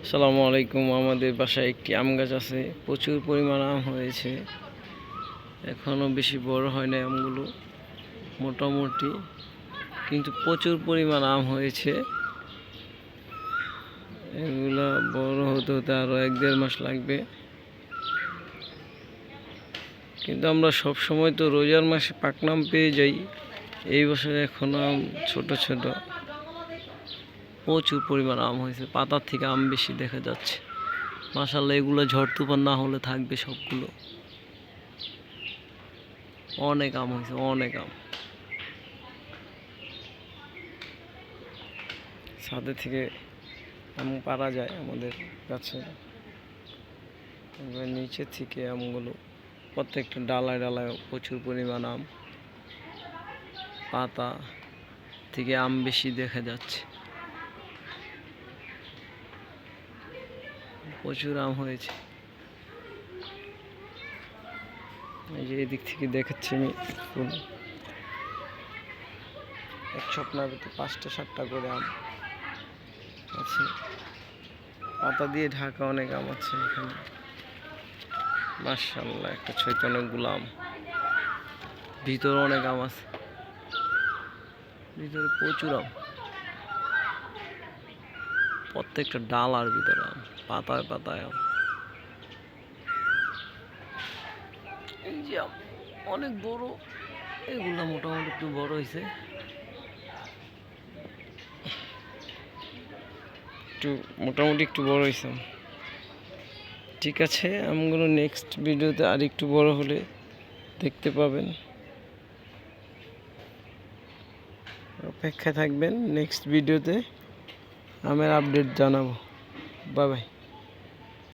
আসসালামু আলাইকুম। আমাদের বাসায় একটি আম গাছ আছে, প্রচুর পরিমাণ আম হয়েছে। এখনো বেশি বড় হয় না আমগুলো, মোটামুটি, কিন্তু প্রচুর পরিমাণ আম হয়েছে। এগুলা বড় হতে হতে আরো 1-1.5 মাস লাগবে। কিন্তু আমরা সব সময় তো রোজার মাসে পাকনাম পেয়ে যাই। এই বছর এখনো আম ছোট ছোট, প্রচুর পরিমাণ আম হয়েছে, পাতার থেকে আম বেশি দেখা যাচ্ছে। মাশাআল্লাহ, এগুলো ঝড় তুফান না হলে থাকবে সবগুলো। অনেক আম হয়েছে, অনেক আম। ছাদে থেকে আম পাড়া যায় আমাদের কাছে, নিচে থেকে আমগুলো প্রত্যেকটা ডালায় ডালায় প্রচুর পরিমাণ আম, পাতা থেকে আম বেশি দেখা যাচ্ছে। প্রচুর আম হয়েছে। এই যে এদিক থেকে দেখাচ্ছি আমি ফুল, এক স্বপ্নের ভিতরে 5টা 7টা করে আম আছে। পাতা দিয়ে ঢাকা অনেক আম আছে এখানে। মাশাআল্লাহ, একটা ছইতে অনেকগুলো আম। ভিতরে অনেক আম আছে, ভিতরে প্রচুর আম, প্রত্যেকটা ডালার ভিতরে আম, পাতায় পাতায় আম। এই যে আম অনেক বড়, এগুলো মোটামুটি একটু বড় হয়েছে, মোটামুটি একটু বড় হয়েছে। ঠিক আছে, আমগুলো নেক্সট ভিডিওতে আর একটু বড় হলে দেখতে পাবেন। অপেক্ষায় থাকবেন, নেক্সট ভিডিওতে আমের আপডেট জানাবো। Bye bye.